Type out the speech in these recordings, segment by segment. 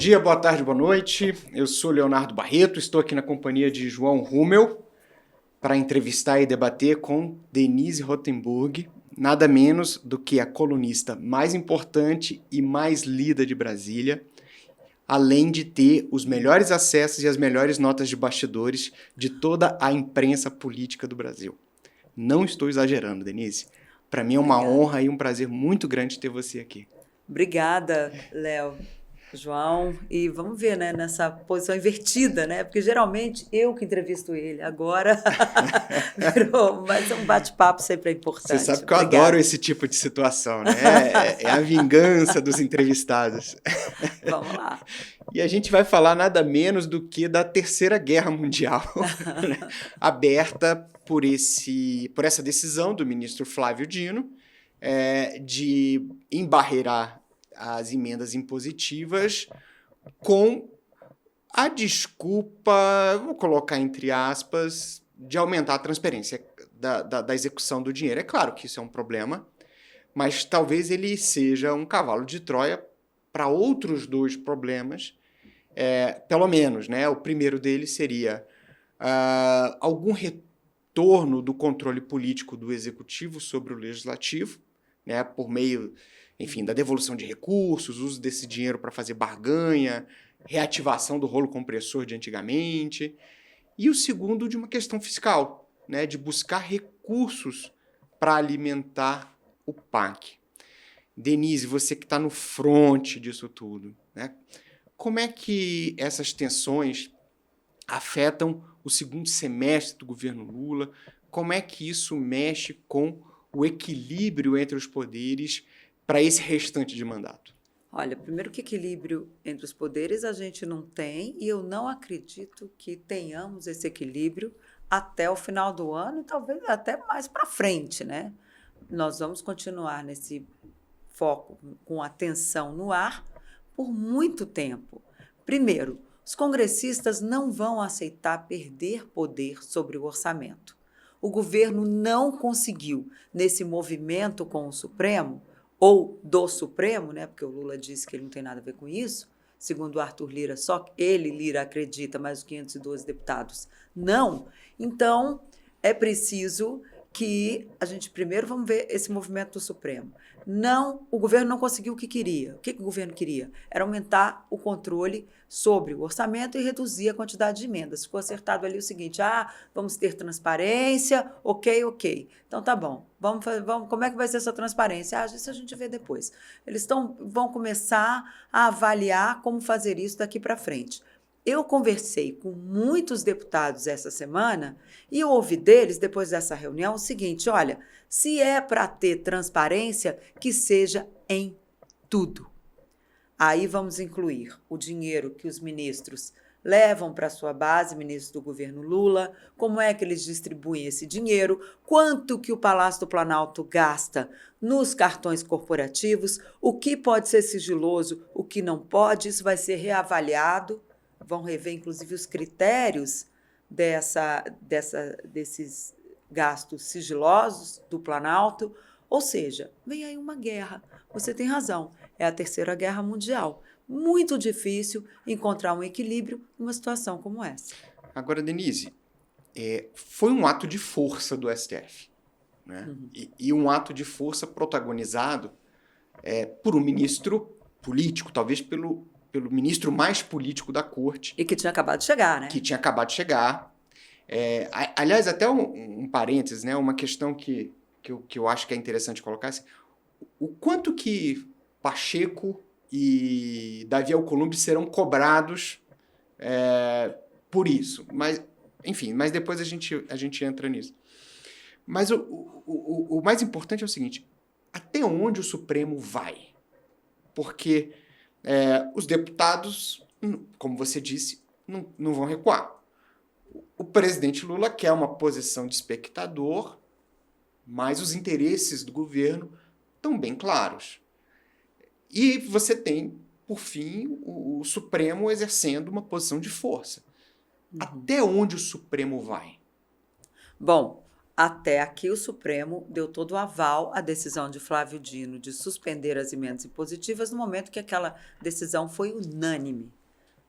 dia, boa tarde, boa noite. Eu sou Leonardo Barreto, estou aqui na companhia de João Rummel para entrevistar e debater com Denise Rotenburg, nada menos do que a colunista mais importante e mais lida de Brasília, além de ter os melhores acessos e as melhores notas de bastidores de toda a imprensa política do Brasil. Não estou exagerando, Denise. Para mim é uma honra e um prazer muito grande ter você aqui. Obrigada, Léo, João. E vamos ver, né, nessa posição invertida, né? Porque geralmente eu que entrevisto ele. Agora virou, mas um bate-papo sempre é importante. Você sabe que eu adoro esse tipo de situação, né? É a vingança dos entrevistados. Vamos lá. E a gente vai falar nada menos do que da Terceira Guerra Mundial, né? Aberta por essa decisão do ministro Flávio Dino, de embarrear as emendas impositivas com a desculpa, vou colocar entre aspas, de aumentar a transparência da execução do dinheiro. É claro que isso é um problema, mas talvez ele seja um cavalo de Troia para outros dois problemas, pelo menos, né? O primeiro deles seria algum retorno do controle político do executivo sobre o legislativo, né, por meio, enfim, da devolução de recursos, uso desse dinheiro para fazer barganha, reativação do rolo compressor de antigamente. E o segundo, de uma questão fiscal, né, de buscar recursos para alimentar o PAC. Denise, você que está no fronte disso tudo, né, como é que essas tensões afetam o segundo semestre do governo Lula? Como é que isso mexe com o equilíbrio entre os poderes para esse restante de mandato? Olha, primeiro que equilíbrio entre os poderes a gente não tem, e eu não acredito que tenhamos esse equilíbrio até o final do ano e talvez até mais para frente, né? Nós vamos continuar nesse foco com atenção no ar por muito tempo. Primeiro, os congressistas não vão aceitar perder poder sobre o orçamento. O governo não conseguiu, nesse movimento com o Supremo, ou do Supremo, né, porque o Lula disse que ele não tem nada a ver com isso, segundo o Arthur Lira, só ele, Lira, acredita, mas os 512 deputados não. Então, é preciso que a gente primeiro vamos ver esse movimento do Supremo. Não, o governo não conseguiu o que queria. O que o governo queria? Era aumentar o controle sobre o orçamento e reduzir a quantidade de emendas. Ficou acertado ali o seguinte: vamos ter transparência, ok. Então tá bom. Vamos, como é que vai ser essa transparência? Isso a gente vê depois. Eles vão começar a avaliar como fazer isso daqui para frente. Eu conversei com muitos deputados essa semana e eu ouvi deles, depois dessa reunião, o seguinte: olha, se é para ter transparência, que seja em tudo. Aí vamos incluir o dinheiro que os ministros levam para a sua base, ministros do governo Lula, como é que eles distribuem esse dinheiro, quanto que o Palácio do Planalto gasta nos cartões corporativos, o que pode ser sigiloso, o que não pode, isso vai ser reavaliado. Vão rever, inclusive, os critérios desses gastos sigilosos do Planalto. Ou seja, vem aí uma guerra. Você tem razão, é a Terceira Guerra Mundial. Muito difícil encontrar um equilíbrio numa situação como essa. Agora, Denise, foi um ato de força do STF, né? E um ato de força protagonizado por um ministro político, talvez pelo ministro mais político da corte. E que tinha acabado de chegar, né? Que tinha acabado de chegar. Aliás, até um parênteses, né? Uma questão que eu acho que é interessante colocar. Assim, o quanto que Pacheco e Davi Alcolumbre serão cobrados por isso. Mas, enfim, depois a gente entra nisso. Mas o mais importante é o seguinte: até onde o Supremo vai? Porque os deputados, como você disse, não vão recuar. O presidente Lula quer uma posição de espectador, mas os interesses do governo estão bem claros. E você tem, por fim, o Supremo exercendo uma posição de força. Até onde o Supremo vai? Bom, até aqui o Supremo deu todo o aval à decisão de Flávio Dino de suspender as emendas impositivas no momento que aquela decisão foi unânime.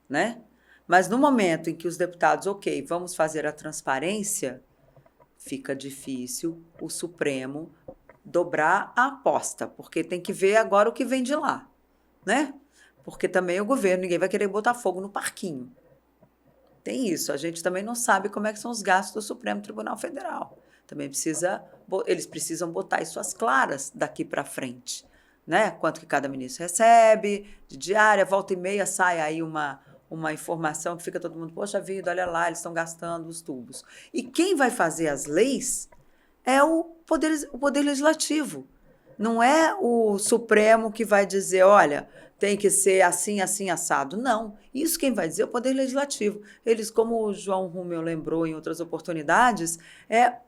né? Mas no momento em que os deputados, ok, vamos fazer a transparência, fica difícil o Supremo dobrar a aposta, porque tem que ver agora o que vem de lá, né? Porque também o governo, ninguém vai querer botar fogo no parquinho. Tem isso, a gente também não sabe como é que são os gastos do Supremo Tribunal Federal. Também eles precisam botar isso às claras daqui para frente, né? Quanto que cada ministro recebe, de diária, volta e meia sai aí uma informação que fica todo mundo, poxa vida, olha lá, eles estão gastando os tubos. E quem vai fazer as leis é o poder legislativo. Não é o Supremo que vai dizer, olha, tem que ser assim, assim, assado. Não. Isso quem vai dizer é o Poder Legislativo. Eles, como o João Rumel lembrou em outras oportunidades,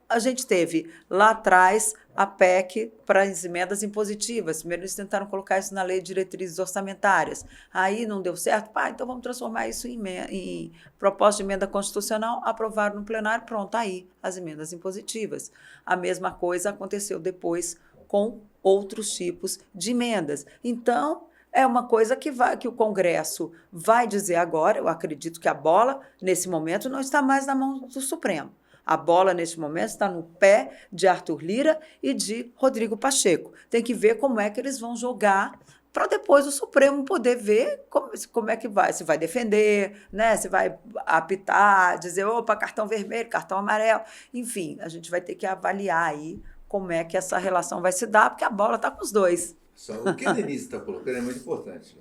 a gente teve lá atrás a PEC para as emendas impositivas. Primeiro eles tentaram colocar isso na Lei de Diretrizes Orçamentárias. Aí não deu certo. Então vamos transformar isso em proposta de emenda constitucional, aprovaram no plenário, pronto, aí as emendas impositivas. A mesma coisa aconteceu depois com outros tipos de emendas. Então, é uma coisa que o Congresso vai dizer agora. Eu acredito que a bola, nesse momento, não está mais na mão do Supremo. A bola, neste momento, está no pé de Arthur Lira e de Rodrigo Pacheco. Tem que ver como é que eles vão jogar para depois o Supremo poder ver como é que vai. Se vai defender, né? Se vai apitar, dizer, opa, cartão vermelho, cartão amarelo. Enfim, a gente vai ter que avaliar aí como é que essa relação vai se dar, porque a bola está com os dois. Só, o que a Denise está colocando é muito importante.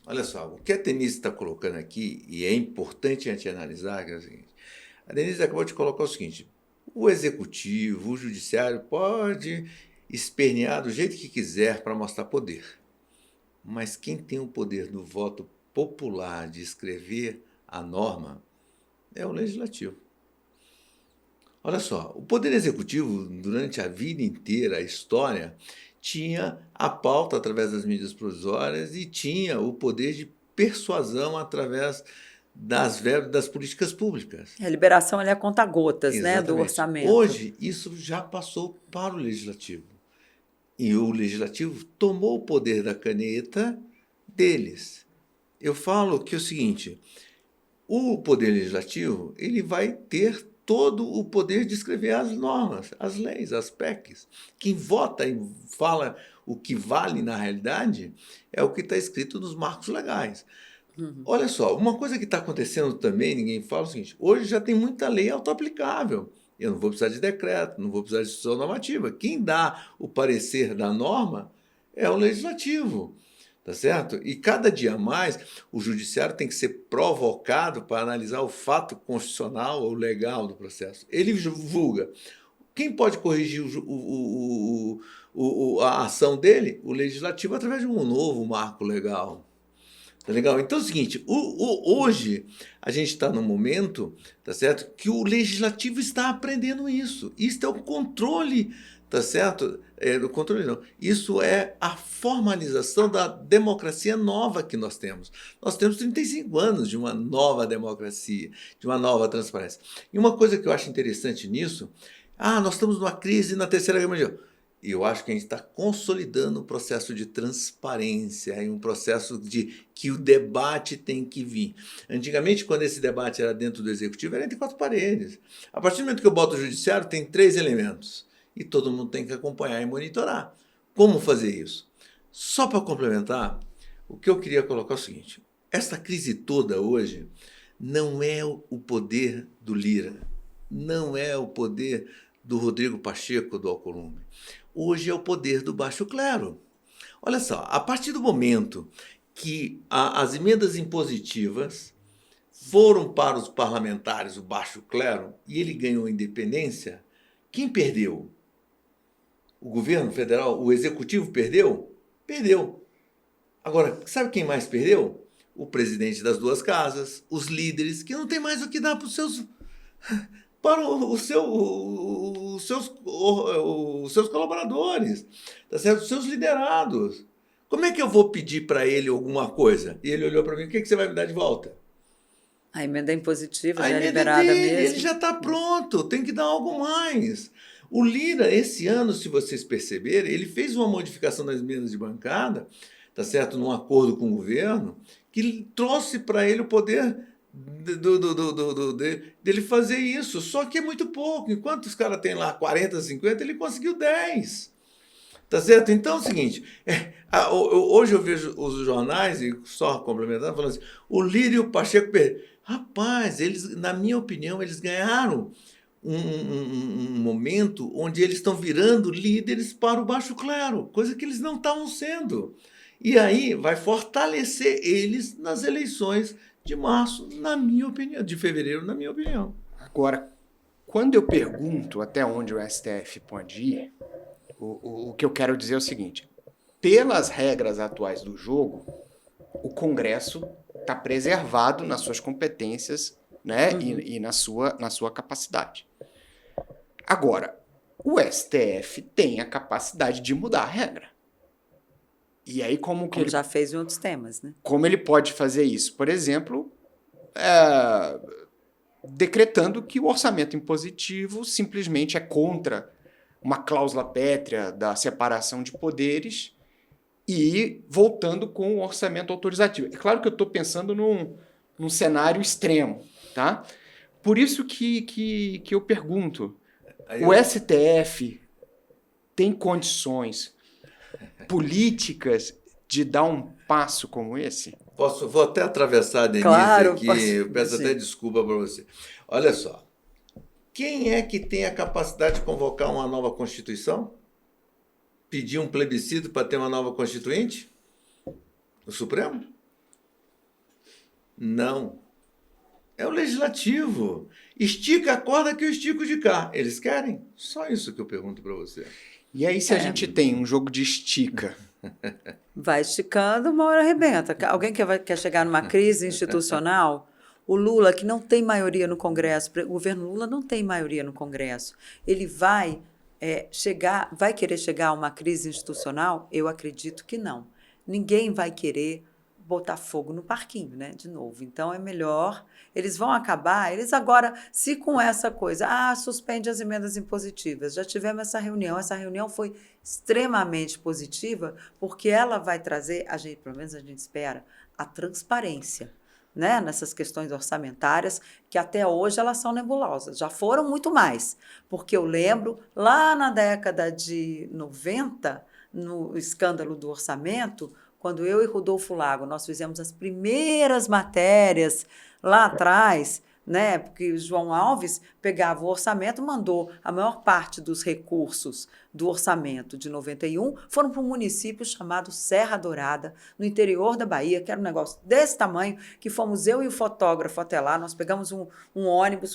Olha só, o que a Denise está colocando aqui, e é importante a gente analisar, que é o seguinte, a Denise acabou de colocar o seguinte, o executivo, o judiciário pode espernear do jeito que quiser para mostrar poder, mas quem tem o poder do voto popular de escrever a norma é o legislativo. Olha só, o Poder Executivo, durante a vida inteira, a história, tinha a pauta através das medidas provisórias e tinha o poder de persuasão através das verbas das políticas públicas. A liberação é a conta-gotas, né, do orçamento. Hoje, isso já passou para o Legislativo. E o Legislativo tomou o poder da caneta deles. Eu falo que é o seguinte, o Poder Legislativo ele vai ter todo o poder de escrever as normas, as leis, as PECs. Quem vota e fala o que vale na realidade é o que está escrito nos marcos legais. Olha só, uma coisa que está acontecendo também, ninguém fala o seguinte, hoje já tem muita lei autoaplicável. Eu não vou precisar de decreto, não vou precisar de instituição normativa. Quem dá o parecer da norma é o legislativo. Tá certo? E cada dia mais o judiciário tem que ser provocado para analisar o fato constitucional ou legal do processo. Ele julga. Quem pode corrigir a ação dele? O legislativo através de um novo marco legal. Tá legal? Então é o seguinte, hoje a gente está num momento, tá certo, que o legislativo está aprendendo isso. Isso é o controle, tá certo? O controle não. Isso é a formalização da democracia nova que nós temos. Nós temos 35 anos de uma nova democracia, de uma nova transparência. E uma coisa que eu acho interessante nisso, nós estamos numa crise na Terceira Guerra Mundial. E eu acho que a gente está consolidando o processo de transparência e um processo de que o debate tem que vir. Antigamente, quando esse debate era dentro do executivo, era entre quatro paredes. A partir do momento que eu boto o judiciário, tem 3 elementos. E todo mundo tem que acompanhar e monitorar. Como fazer isso? Só para complementar, o que eu queria colocar é o seguinte. Essa crise toda hoje não é o poder do Lira, não é o poder do Rodrigo Pacheco, do Alcolumbre. Hoje é o poder do baixo clero. Olha só, a partir do momento que as emendas impositivas foram para os parlamentares, o baixo clero, e ele ganhou independência, quem perdeu? O governo federal, o executivo perdeu? Perdeu. Agora, sabe quem mais perdeu? O presidente das duas casas, os líderes, que não tem mais o que dar para os seus... para os seus colaboradores, tá certo? Os seus liderados. Como é que eu vou pedir para ele alguma coisa? E ele olhou para mim, o que você vai me dar de volta? A emenda impositiva já é liberada mesmo. Ele já está pronto, tem que dar algo mais. O Lira, esse ano, se vocês perceberem, ele fez uma modificação das emendas de bancada, tá certo? Num acordo com o governo, que trouxe para ele o poder dele fazer isso. Só que é muito pouco. Enquanto os caras têm lá 40, 50, ele conseguiu 10. Tá certo? Então é o seguinte, hoje eu vejo os jornais, e só complementando, falando assim, o Lira e o Pacheco perderam. Rapaz, eles, na minha opinião, eles ganharam um momento onde eles estão virando líderes para o baixo clero, coisa que eles não estavam sendo. E aí vai fortalecer eles nas eleições de março, na minha opinião, de fevereiro, na minha opinião. Agora, quando eu pergunto até onde o STF pode ir, o que eu quero dizer é o seguinte, pelas regras atuais do jogo, o Congresso está preservado nas suas competências, né, e na sua capacidade. Agora, o STF tem a capacidade de mudar a regra. E aí como ele já fez em outros temas, né? Como ele pode fazer isso? Por exemplo, decretando que o orçamento impositivo simplesmente é contra uma cláusula pétrea da separação de poderes e voltando com o orçamento autorizativo. É claro que eu estou pensando num cenário extremo, tá? Por isso que eu pergunto, o STF tem condições políticas de dar um passo como esse? Vou até atravessar a Denise aqui, eu peço até desculpa para você. Olha só, quem é que tem a capacidade de convocar uma nova Constituição? Pedir um plebiscito para ter uma nova Constituinte? O Supremo? Não. É o Legislativo. Estica a corda que eu estico de cá. Eles querem? Só isso que eu pergunto para você. E aí, se a gente tem um jogo de estica? Vai esticando, uma hora arrebenta. Alguém quer chegar numa crise institucional? O Lula, que não tem maioria no Congresso, o governo Lula não tem maioria no Congresso, ele vai querer chegar a uma crise institucional? Eu acredito que não. Ninguém vai querer botar fogo no parquinho, né? De novo. Então, é melhor... Eles vão acabar... Eles agora, se com essa coisa... suspende as emendas impositivas. Já tivemos essa reunião foi extremamente positiva, porque ela vai trazer, pelo menos a gente espera, a transparência, né? Nessas questões orçamentárias, que até hoje elas são nebulosas. Já foram muito mais. Porque eu lembro, lá na década de 90, no escândalo do orçamento... Quando eu e Rodolfo Lago, nós fizemos as primeiras matérias lá atrás, né? Porque o João Alves pegava o orçamento, mandou a maior parte dos recursos do orçamento de 91 foram para um município chamado Serra Dourada, no interior da Bahia, que era um negócio desse tamanho, que fomos eu e o fotógrafo até lá, nós pegamos um ônibus,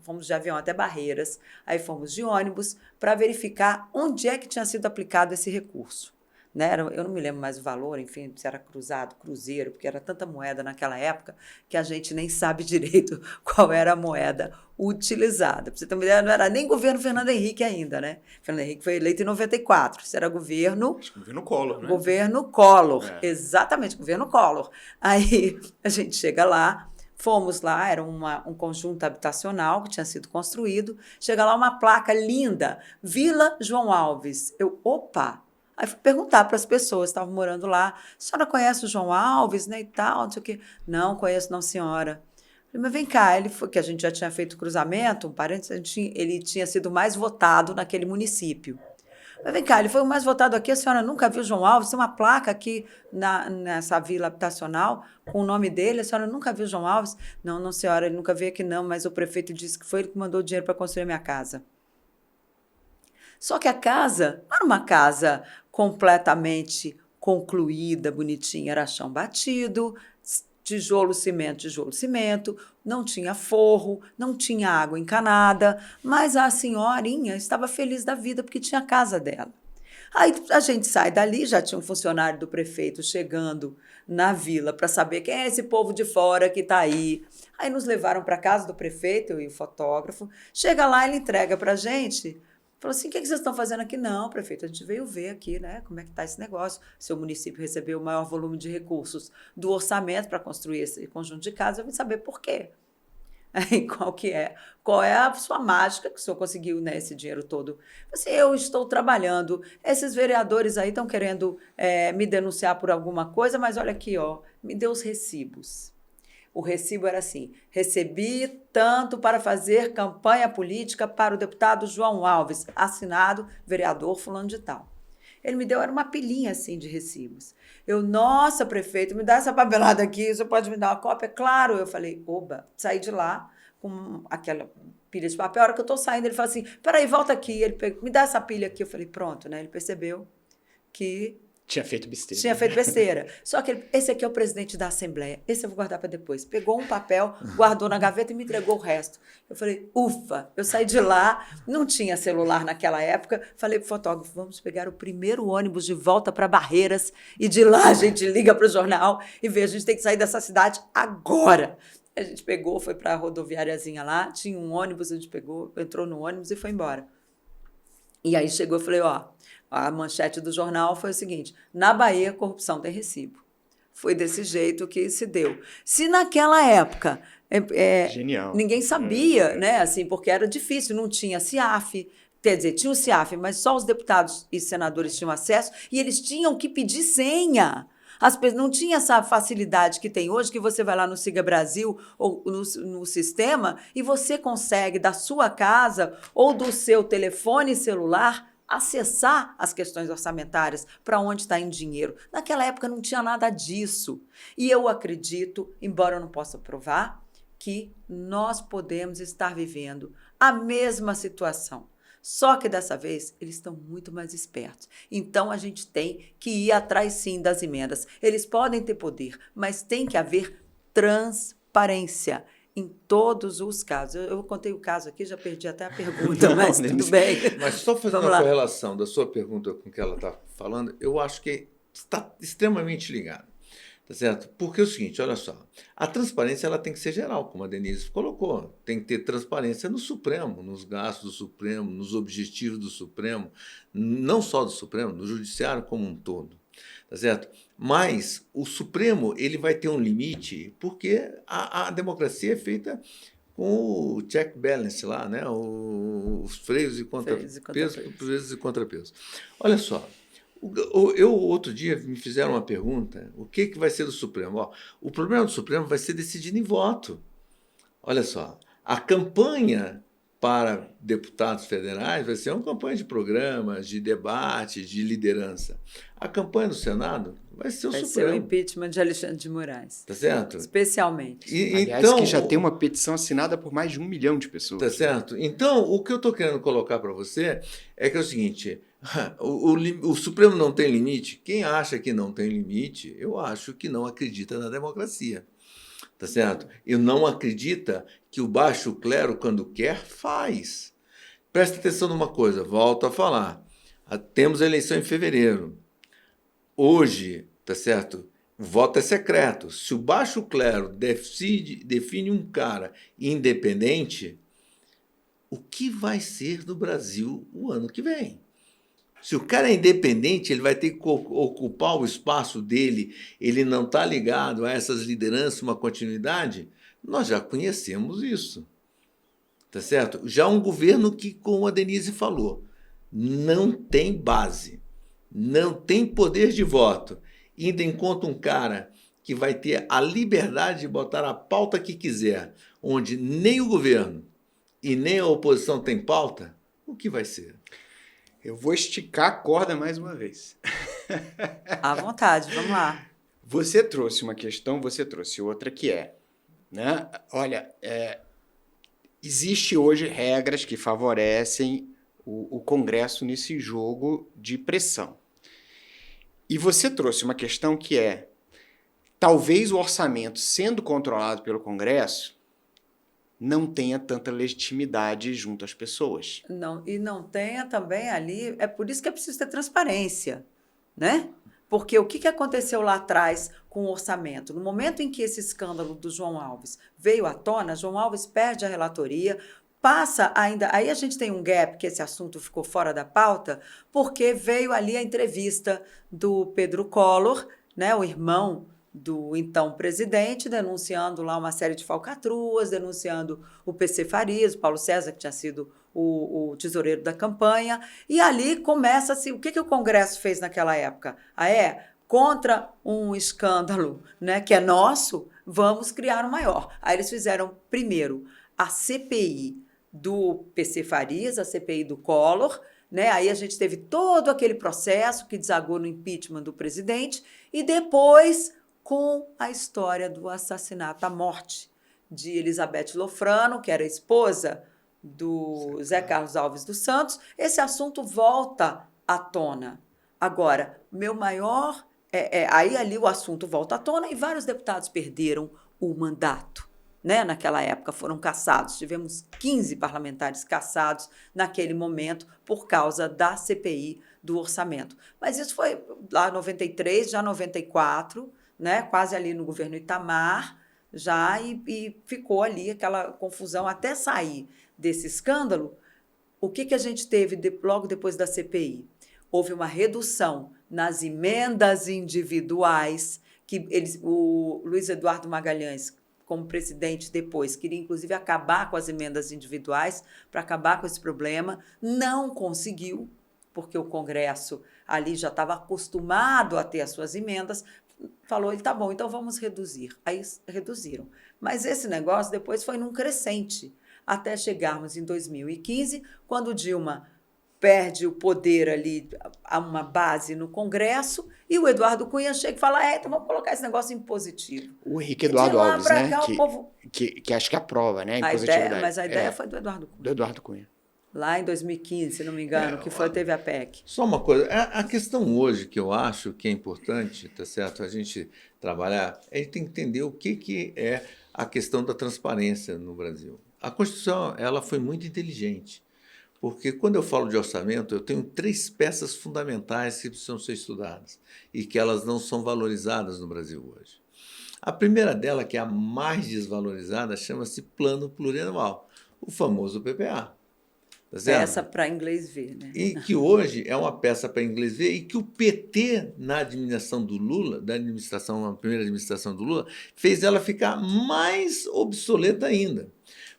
fomos de avião até Barreiras, aí fomos de ônibus para verificar onde é que tinha sido aplicado esse recurso. Né? Eu não me lembro mais o valor, enfim, se era cruzado, cruzeiro, porque era tanta moeda naquela época que a gente nem sabe direito qual era a moeda utilizada. Para você ter uma ideia, não era nem governo Fernando Henrique ainda, né? Fernando Henrique foi eleito em 94, isso era governo... Acho que governo Collor, né? Governo Collor, exatamente, governo Collor. Aí a gente chega lá, fomos lá, era um conjunto habitacional que tinha sido construído, chega lá uma placa linda, Vila João Alves. Opa! Aí fui perguntar para as pessoas que estavam morando lá, a senhora conhece o João Alves, né, e tal, não sei o quê. Não, conheço não, senhora. Falei, mas vem cá, que a gente já tinha feito cruzamento, um parênteses, ele tinha sido mais votado naquele município. Mas vem cá, ele foi o mais votado aqui, a senhora nunca viu o João Alves? Tem uma placa aqui nessa vila habitacional com o nome dele, a senhora nunca viu o João Alves? Não, não, senhora, ele nunca veio aqui não, mas o prefeito disse que foi ele que mandou o dinheiro para construir a minha casa. Só que a casa não era uma casa completamente concluída, bonitinha, era chão batido, tijolo, cimento, não tinha forro, não tinha água encanada, mas a senhorinha estava feliz da vida porque tinha a casa dela. Aí a gente sai dali, já tinha um funcionário do prefeito chegando na vila para saber quem é esse povo de fora que está aí. Aí nos levaram para a casa do prefeito, eu e o fotógrafo. Chega lá, ele entrega para a gente... Falou assim, o que vocês estão fazendo aqui? Não, prefeito, a gente veio ver aqui, né, como é que está esse negócio. Seu município recebeu o maior volume de recursos do orçamento para construir esse conjunto de casas, eu vim saber por quê. Qual que é? Qual é a sua mágica que o senhor conseguiu, né, esse dinheiro todo? Assim, eu estou trabalhando, esses vereadores aí estão querendo me denunciar por alguma coisa, mas olha aqui, ó, me dê os recibos. O recibo era assim: recebi tanto para fazer campanha política para o deputado João Alves, assinado vereador fulano de tal. Ele me deu, era uma pilhinha assim de recibos. Eu, nossa, prefeito, me dá essa papelada aqui, você pode me dar uma cópia? Claro. Eu falei, oba, saí de lá com aquela pilha de papel. A hora que eu estou saindo, ele fala assim, peraí, volta aqui. Ele pegou, me dá essa pilha aqui. Eu falei, pronto, né? Ele percebeu que Tinha feito besteira. tinha feito besteira. Só que esse aqui é o presidente da Assembleia. Esse eu vou guardar para depois. Pegou um papel, guardou na gaveta e me entregou o resto. Eu falei, ufa! Eu saí de lá, não tinha celular naquela época. Falei pro fotógrafo, vamos pegar o primeiro ônibus de volta para Barreiras e de lá a gente liga para o jornal e vê, a gente tem que sair dessa cidade agora. A gente pegou, foi para a rodoviáriazinha lá, tinha um ônibus, a gente pegou, entrou no ônibus e foi embora. E aí chegou, eu falei, ó, a manchete do jornal foi o seguinte: na Bahia, corrupção tem recibo. Foi desse jeito que se deu. Se naquela época Genial. ninguém sabia, né, assim, porque era difícil, não tinha CIAF, quer dizer, tinha o CIAF, mas só os deputados e senadores tinham acesso e eles tinham que pedir senha. As pessoas não tinha essa facilidade que tem hoje, que você vai lá no Siga Brasil ou no sistema e você consegue, da sua casa ou do seu telefone celular, acessar as questões orçamentárias, para onde está indo dinheiro. Naquela época não tinha nada disso. E eu acredito, embora eu não possa provar, que nós podemos estar vivendo a mesma situação. Só que dessa vez eles estão muito mais espertos. Então a gente tem que ir atrás sim das emendas. Eles podem ter poder, mas tem que haver transparência em todos os casos. Eu contei o caso aqui, já perdi até a pergunta, mas tudo bem. Mas só fazendo uma correlação da sua pergunta com o que ela está falando, eu acho que está extremamente ligado. Tá certo? Porque é o seguinte, olha só, a transparência ela tem que ser geral, como a Denise colocou. Tem que ter transparência no Supremo, nos gastos do Supremo, nos objetivos do Supremo, não só do Supremo, do Judiciário como um todo. Tá certo? Mas o Supremo ele vai ter um limite, porque a democracia é feita com o check balance lá, né? Os freios e contrapesos. Olha só. Outro dia, me fizeram uma pergunta, o que vai ser do Supremo? Ó, o problema do Supremo vai ser decidido em voto. Olha só, a campanha para deputados federais vai ser uma campanha de programas, de debates, de liderança. A campanha do Senado vai ser o Supremo. Vai ser o impeachment de Alexandre de Moraes. Tá certo? Especialmente. Aliás, então, que já tem uma petição assinada por mais de 1 milhão de pessoas. Tá certo? Então, o que eu estou querendo colocar para você é que é o seguinte... O Supremo não tem limite? Quem acha que não tem limite, eu acho que não acredita na democracia. Tá certo? E não acredita que o baixo clero, quando quer, faz. Presta atenção numa coisa, volto a falar. Temos a eleição em fevereiro. Hoje, tá certo? O voto é secreto. Se o baixo clero define um cara independente, o que vai ser do Brasil o ano que vem? Se o cara é independente, ele vai ter que ocupar o espaço dele, ele não está ligado a essas lideranças, uma continuidade, nós já conhecemos isso. Tá certo? Já um governo que, como a Denise falou, não tem base, não tem poder de voto, ainda encontra um cara que vai ter a liberdade de botar a pauta que quiser, onde nem o governo e nem a oposição tem pauta, o que vai ser? Eu vou esticar a corda mais uma vez. À vontade, vamos lá. Você trouxe uma questão, você trouxe outra que é, né? Olha, existe hoje regras que favorecem o Congresso nesse jogo de pressão. E você trouxe uma questão que é, talvez o orçamento sendo controlado pelo Congresso não tenha tanta legitimidade junto às pessoas. Não, e não tenha também ali, é por isso que é preciso ter transparência, né? Porque o que aconteceu lá atrás com o orçamento? No momento em que esse escândalo do João Alves veio à tona, João Alves perde a relatoria, passa ainda... Aí a gente tem um gap, que esse assunto ficou fora da pauta, porque veio ali a entrevista do Pedro Collor, né, o irmão do então presidente, denunciando lá uma série de falcatruas, denunciando o PC Farias, o Paulo César, que tinha sido o tesoureiro da campanha, e ali começa-se... O que o Congresso fez naquela época? Contra um escândalo, né, que é nosso, vamos criar um maior. Aí eles fizeram, primeiro, a CPI do PC Farias, a CPI do Collor, né? Aí a gente teve todo aquele processo que desagou no impeachment do presidente, e depois com a história do assassinato, a morte de Elizabeth Lofrano, que era esposa do Zé Carlos Alves dos Santos. Esse assunto volta à tona. Agora, meu maior... aí ali o assunto volta à tona e vários deputados perderam o mandato. Né? Naquela época foram cassados, tivemos 15 parlamentares cassados naquele momento por causa da CPI do orçamento. Mas isso foi lá em 93, já 94, né? Quase ali no governo Itamar, já, e ficou ali aquela confusão até sair desse escândalo. O que a gente teve logo depois da CPI? Houve uma redução nas emendas individuais, que o Luiz Eduardo Magalhães, como presidente depois, queria inclusive acabar com as emendas individuais para acabar com esse problema, não conseguiu, porque o Congresso ali já estava acostumado a ter as suas emendas, falou, tá bom, então vamos reduzir. Aí reduziram. Mas esse negócio depois foi num crescente, até chegarmos em 2015, quando Dilma perde o poder ali, a uma base no Congresso, e o Eduardo Cunha chega e fala, então vamos colocar esse negócio impositivo. O Henrique Eduardo Alves, né? Cá, que acho que aprova, né? A impositividade. Mas a ideia foi do Eduardo Cunha. Do Eduardo Cunha. Lá em 2015, se não me engano, teve a PEC. Só uma coisa, a questão hoje que eu acho que é importante, tá certo? A gente trabalhar, a gente tem que entender o que é a questão da transparência no Brasil. A Constituição, ela foi muito inteligente. Porque quando eu falo de orçamento, eu tenho 3 peças fundamentais que precisam ser estudadas e que elas não são valorizadas no Brasil hoje. A primeira dela, que é a mais desvalorizada, chama-se Plano Plurianual, o famoso PPA. Tá certo? Peça para inglês ver, né? E que hoje é uma peça para inglês ver e que o PT, na administração do Lula, na primeira administração do Lula, fez ela ficar mais obsoleta ainda.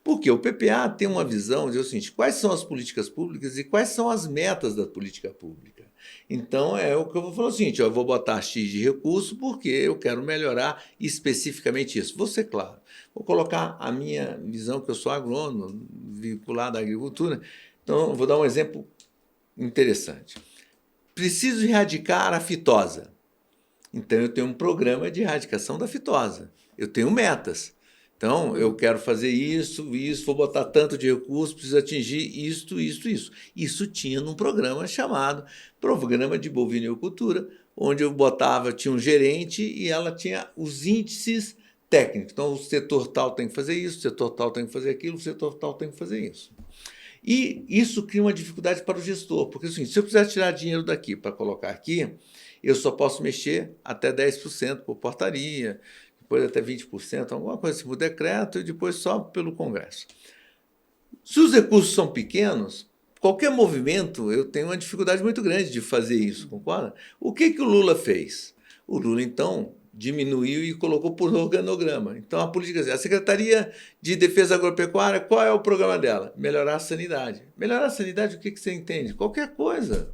Porque o PPA tem uma visão de o seguinte, quais são as políticas públicas e quais são as metas da política pública. Então, é o que eu vou falar o seguinte, eu vou botar X de recurso porque eu quero melhorar especificamente isso. Vou ser claro, vou colocar a minha visão, que eu sou agrônomo, vinculado à agricultura. Então, vou dar um exemplo interessante. Preciso erradicar a fitosa. Então, eu tenho um programa de erradicação da fitosa. Eu tenho metas. Então, eu quero fazer isso, vou botar tanto de recurso, preciso atingir isto. Isso tinha num programa chamado Programa de Bovinocultura, onde eu tinha um gerente e ela tinha os índices técnicos. Então, o setor tal tem que fazer isso, o setor tal tem que fazer aquilo, o setor tal tem que fazer isso. E isso cria uma dificuldade para o gestor, porque assim, se eu precisar tirar dinheiro daqui para colocar aqui, eu só posso mexer até 10% por portaria, depois até 20%, alguma coisa assim, por decreto, e depois só pelo Congresso. Se os recursos são pequenos, qualquer movimento, eu tenho uma dificuldade muito grande de fazer isso, concorda? O que o Lula fez? O Lula, então, diminuiu e colocou por organograma. Então, a política, a Secretaria de Defesa Agropecuária, qual é o programa dela? Melhorar a sanidade. Melhorar a sanidade, o que você entende? Qualquer coisa.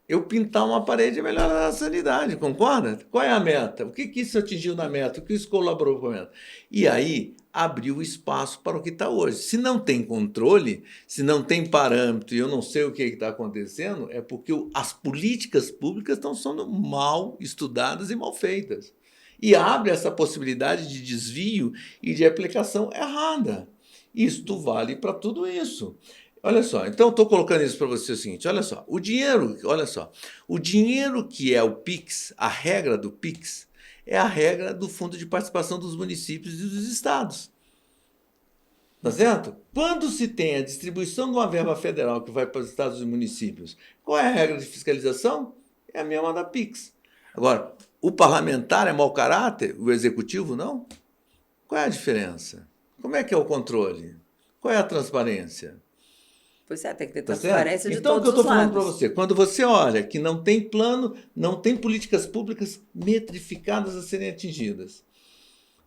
Eu pintar uma parede e melhorar a sanidade, concorda? Qual é a meta? O que isso atingiu na meta? O que isso colaborou com a meta? E aí abriu espaço para o que está hoje. Se não tem controle, se não tem parâmetro e eu não sei o que está acontecendo, é porque as políticas públicas estão sendo mal estudadas e mal feitas. E abre essa possibilidade de desvio e de aplicação errada. Isto vale para tudo isso. Olha só, então estou colocando isso para você o seguinte, olha só, o dinheiro que é o PIX, a regra do PIX, é a regra do Fundo de Participação dos Municípios e dos Estados. Tá certo? Quando se tem a distribuição de uma verba federal que vai para os estados e municípios, qual é a regra de fiscalização? É a mesma da PIX. Agora, o parlamentar é mau caráter, o executivo não? Qual é a diferença? Como é que é o controle? Qual é a transparência? Pois é, tem que ter Tá transparência certo? de Então, o que eu todos estou os falando para lados. você, quando você olha que não tem plano, não tem políticas públicas metrificadas a serem atingidas,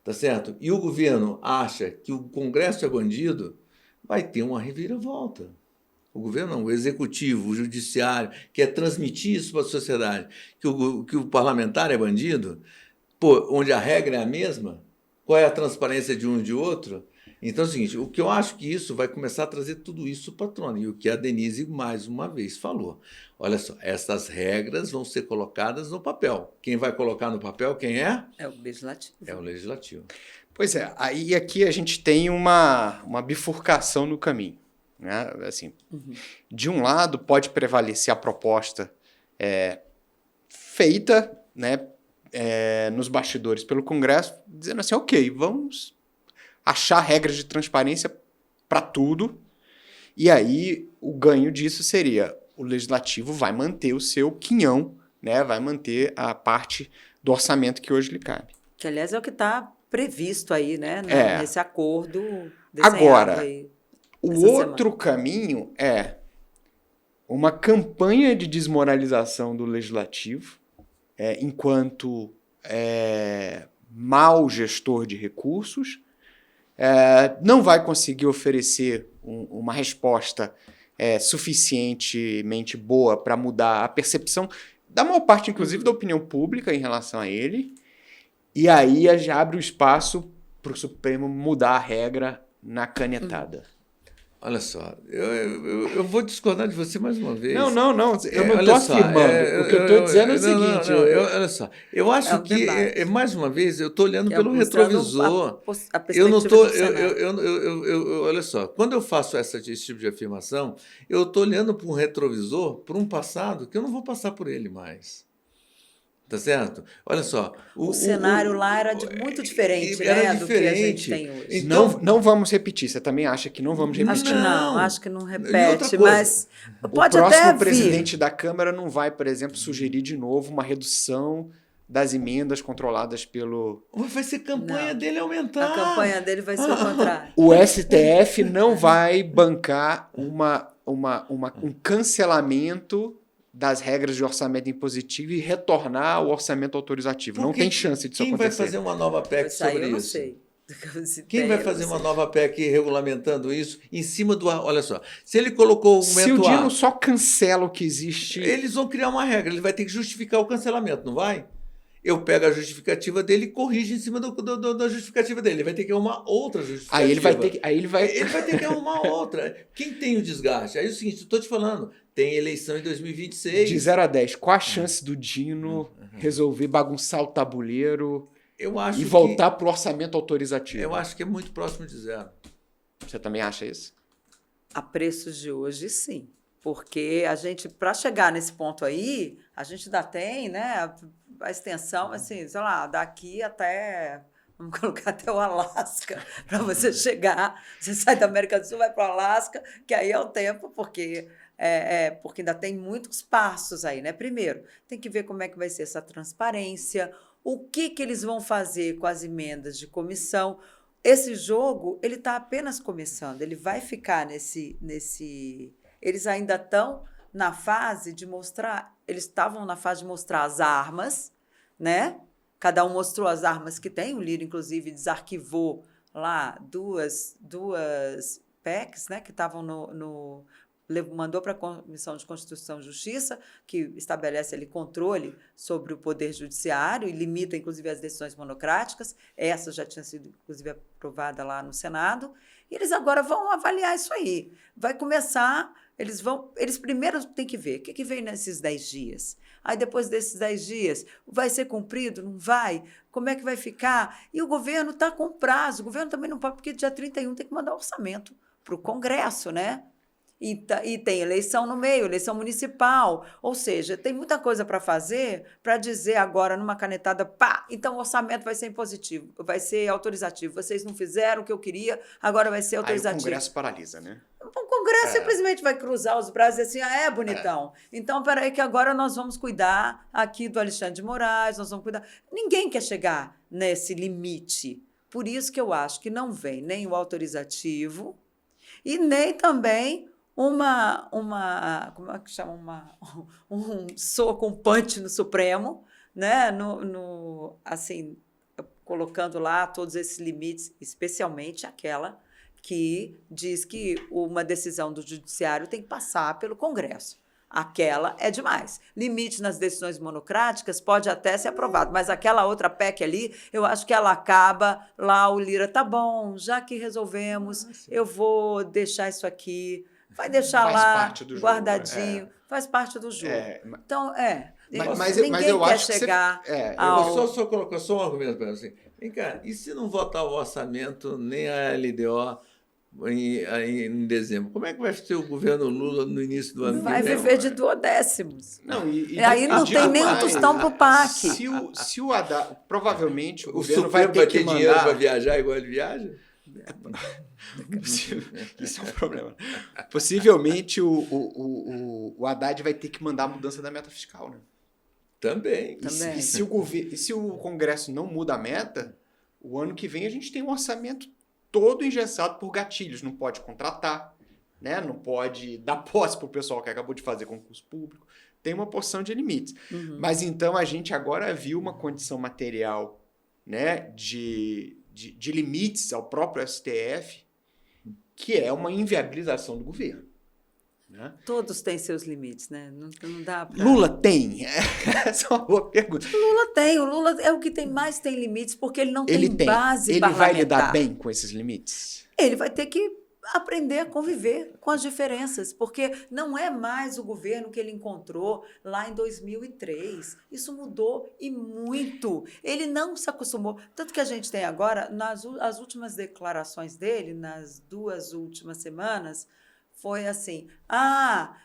tá certo? E o governo acha que o Congresso é bandido, vai ter uma reviravolta. O governo não, o executivo, o judiciário, quer transmitir isso para a sociedade, que o parlamentar é bandido, pô, onde a regra é a mesma, qual é a transparência de um e de outro? Então é o seguinte, o que eu acho que isso vai começar a trazer tudo isso para a tona, e o que a Denise mais uma vez falou. Olha só, essas regras vão ser colocadas no papel. Quem vai colocar no papel, quem é? É o legislativo. É o legislativo. Pois é, aí aqui a gente tem uma bifurcação no caminho. Né? Assim, de um lado, pode prevalecer a proposta feita, né, nos bastidores pelo Congresso, dizendo assim, ok, vamos achar regras de transparência para tudo, e aí o ganho disso seria o Legislativo vai manter o seu quinhão, né, vai manter a parte do orçamento que hoje lhe cabe. Que, aliás, é o que está previsto aí, né? Nesse acordo desenhado Agora, aí. O outro caminho é uma campanha de desmoralização do Legislativo, enquanto mau gestor de recursos, não vai conseguir oferecer uma resposta suficientemente boa para mudar a percepção da maior parte, inclusive, da opinião pública em relação a ele, e aí já abre o espaço para o Supremo mudar a regra na canetada. Olha só, eu vou discordar de você mais uma vez. Não, eu não estou afirmando. O que eu estou dizendo é o seguinte... olha só, eu acho que, mais uma vez, eu estou olhando pelo retrovisor. A perspectiva do Senado. Olha só, quando eu faço esse tipo de afirmação, eu estou olhando para um retrovisor, para um passado, que eu não vou passar por ele mais. Tá certo? Olha só. O cenário lá era muito diferente, né, do que a gente tem hoje. Então, não vamos repetir. Você também acha que não vamos repetir? Acho que não repete, mas pode até vir. O próximo presidente da Câmara não vai, por exemplo, sugerir de novo uma redução das emendas controladas pelo... Vai ser campanha dele aumentar. A campanha dele vai ser o contrário. O STF não vai bancar um cancelamento das regras de orçamento impositivo e retornar ao orçamento autorizativo. Não tem chance disso acontecer. Quem vai fazer uma nova PEC sobre isso? Eu não sei. Quem vai fazer uma nova PEC regulamentando isso em cima do... Olha só, se ele colocou o Se o Dino só cancela o que existe... Eles vão criar uma regra, ele vai ter que justificar o cancelamento, não vai? Eu pego a justificativa dele e corrijo em cima da justificativa dele. Ele vai ter que arrumar outra justificativa. Aí ele vai ter que arrumar outra. Quem tem o desgaste? Aí é o seguinte, eu estou te falando, tem eleição em 2026. De 0 a 10, qual a chance do Dino resolver bagunçar o tabuleiro e voltar para o orçamento autorizativo? Eu acho que é muito próximo de 0. Você também acha isso? A preços de hoje, sim. Porque a gente, para chegar nesse ponto aí, a gente ainda tem, né, a extensão, assim, sei lá, daqui até, vamos colocar até o Alasca, para você chegar. Você sai da América do Sul, vai para o Alasca, que aí é o tempo, porque ainda tem muitos passos aí, né? Primeiro, tem que ver como é que vai ser essa transparência, o que eles vão fazer com as emendas de comissão. Esse jogo, ele está apenas começando, ele vai ficar nesse... Eles ainda estão na fase de mostrar... Eles estavam na fase de mostrar as armas, né? Cada um mostrou as armas que tem. O Lira, inclusive, desarquivou lá duas PECs, né? Que estavam mandou para a Comissão de Constituição e Justiça, que estabelece ali controle sobre o Poder Judiciário e limita, inclusive, as decisões monocráticas. Essa já tinha sido, inclusive, aprovada lá no Senado. E eles agora vão avaliar isso aí. Vai começar... Eles primeiro têm que ver o que veio nesses 10 dias. Aí, depois desses 10 dias, vai ser cumprido? Não vai? Como é que vai ficar? E o governo está com prazo. O governo também não pode, porque dia 31 tem que mandar orçamento para o Congresso, né? E tem eleição no meio, eleição municipal. Ou seja, tem muita coisa para fazer para dizer agora, numa canetada, pá, então o orçamento vai ser impositivo, vai ser autorizativo. Vocês não fizeram o que eu queria, agora vai ser autorizativo. Aí o Congresso paralisa, né? O Congresso simplesmente vai cruzar os braços e dizer assim, bonitão. Então, peraí que agora nós vamos cuidar aqui do Alexandre de Moraes, nós vamos cuidar... Ninguém quer chegar nesse limite. Por isso que eu acho que não vem nem o autorizativo e nem também como é que chama? Um soco, um punch no Supremo, né? Assim, colocando lá todos esses limites, especialmente aquela que diz que uma decisão do judiciário tem que passar pelo Congresso. Aquela é demais. Limite nas decisões monocráticas pode até ser aprovado, mas aquela outra PEC ali, eu acho que ela acaba lá, o Lira, tá bom, já que resolvemos, eu vou deixar isso aqui, vai deixar Faz lá parte do jogo, guardadinho, faz parte do jogo. Então, mas eu quer acho que chegar eu vou só colocar só um argumento para assim. Vem cá, e se não votar o orçamento nem a LDO em dezembro? Como é que vai ser o governo Lula no início do ano que vem? Vai viver de duodécimos. Não, aí não tem nem um tostão para o PAC. Se o Haddad, provavelmente o O governo Supremo vai ter que dinheiro mandar... para viajar igual ele viaja? Isso é um problema. Possivelmente o Haddad vai ter que mandar a mudança da meta fiscal, né? Também. E se o Congresso não muda a meta, o ano que vem a gente tem um orçamento todo engessado por gatilhos. Não pode contratar, né? Não pode dar posse para o pessoal que acabou de fazer concurso público. Tem uma porção de limites. Uhum. Mas então a gente agora viu uma condição material, né, de limites ao próprio STF, que é uma inviabilização do governo. Né? Todos têm seus limites, né? Não dá pra... Lula tem? Essa é uma boa pergunta. Lula tem. O Lula é o que tem limites, porque ele não tem base Ele parlamentar. vai lidar bem com esses limites? Ele vai ter que aprender a conviver com as diferenças, porque não é mais o governo que ele encontrou lá em 2003. Isso mudou e muito. Ele não se acostumou. Tanto que a gente tem agora, as últimas declarações dele, nas 2 últimas semanas, foi assim,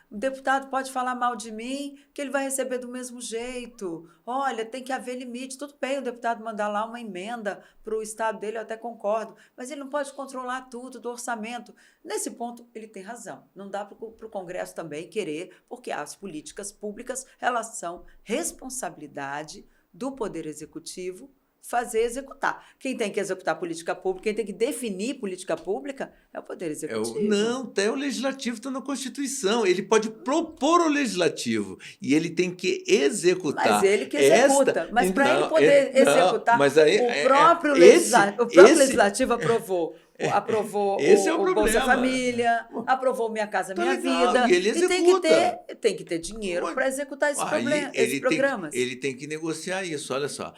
o deputado pode falar mal de mim, que ele vai receber do mesmo jeito. Olha, tem que haver limite. Tudo bem o deputado mandar lá uma emenda para o estado dele, eu até concordo, mas ele não pode controlar tudo do orçamento. Nesse ponto, ele tem razão. Não dá para o Congresso também querer, porque as políticas públicas, elas são responsabilidade do Poder Executivo executar. Quem tem que executar política pública, quem tem que definir política pública é o Poder Executivo. Não, até o Legislativo está na Constituição. Ele pode propor o Legislativo e ele tem que executar. Mas ele que executa. Mas para ele poder executar, o próprio Legislativo aprovou o Bolsa Família, aprovou Minha Casa Minha Vida. E ele executa. E tem que ter dinheiro para executar esses programas. Ele tem que negociar isso, olha só.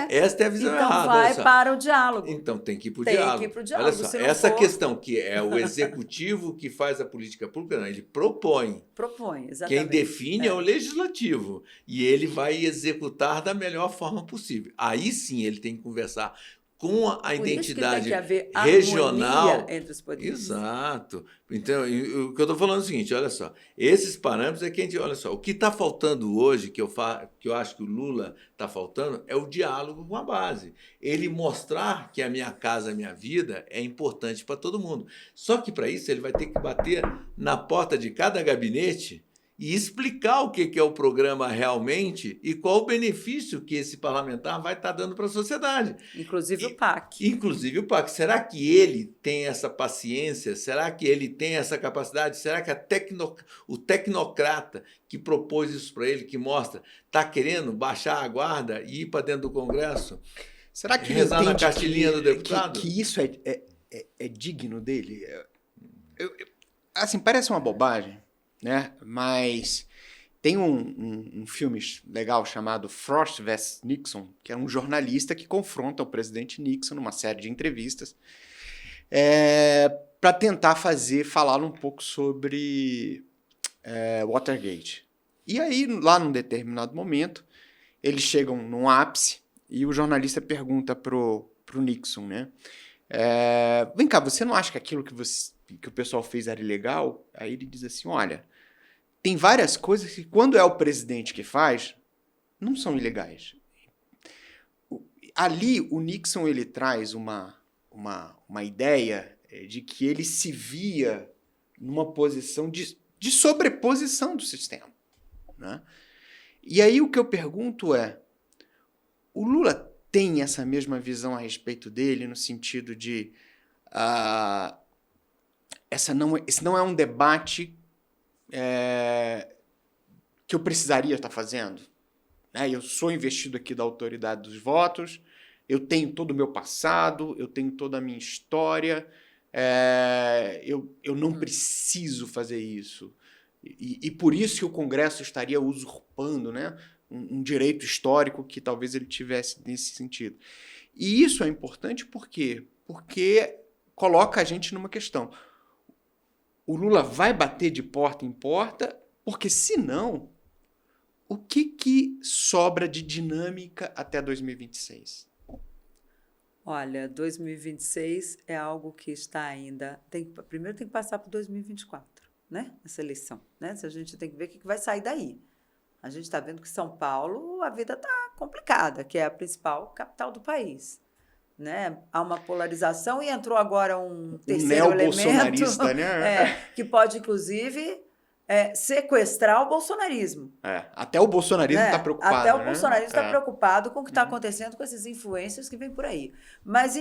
Esta é a visão então errada. Vai para o diálogo. Então tem que ir para o diálogo. Tem que ir para o diálogo. Olha só, essa questão que é o executivo que faz a política pública, não, ele propõe. Propõe, exatamente. Quem define é o legislativo. E ele vai executar da melhor forma possível. Aí sim ele tem que conversar com a identidade regional entre os poderes. Exato. Então, o que eu estou falando é o seguinte, olha só, esses parâmetros é que a gente, olha só, o que está faltando hoje, que eu acho que o Lula está faltando, é o diálogo com a base. Ele mostrar que a minha casa, a minha vida é importante para todo mundo. Só que para isso ele vai ter que bater na porta de cada gabinete e explicar o que é o programa realmente e qual o benefício que esse parlamentar vai estar dando para a sociedade. Inclusive o PAC. Inclusive o PAC. Será que ele tem essa paciência? Será que ele tem essa capacidade? Será que o tecnocrata que propôs isso para ele, que mostra, está querendo baixar a guarda e ir para dentro do Congresso? Será que ele entende na cartilhinha do deputado? Que isso é digno dele? Assim, parece uma bobagem, né? Mas tem um filme legal chamado Frost vs. Nixon, que é um jornalista que confronta o presidente Nixon numa série de entrevistas para tentar falar um pouco sobre Watergate. E aí, lá num determinado momento, eles chegam num ápice e o jornalista pergunta pro Nixon, né? Vem cá, você não acha que aquilo que o pessoal fez era ilegal? Aí ele diz assim, olha, tem várias coisas que, quando é o presidente que faz, não são ilegais. Ali, o Nixon ele traz uma ideia de que ele se via numa posição de sobreposição do sistema. Né? E aí o que eu pergunto é, o Lula tem essa mesma visão a respeito dele, no sentido de esse não é um debate que eu precisaria estar fazendo. Né? Eu sou investido aqui da autoridade dos votos, eu tenho todo o meu passado, eu tenho toda a minha história, eu não preciso fazer isso. E por isso que o Congresso estaria usurpando, né, um direito histórico que talvez ele tivesse nesse sentido. E isso é importante por quê? Porque coloca a gente numa questão. O Lula vai bater de porta em porta, porque senão, o que sobra de dinâmica até 2026? Olha, 2026 é algo que está ainda... primeiro tem que passar para 2024, né? Essa eleição. Né? A gente tem que ver o que vai sair daí. A gente está vendo que São Paulo, a vida está complicada, que é a principal capital do país. Né? Há uma polarização e entrou agora um terceiro elemento né? Que pode, inclusive, sequestrar o bolsonarismo. Até o bolsonarismo está preocupado. Até o bolsonarismo está preocupado com o que está acontecendo com esses influencers que vem por aí. Mas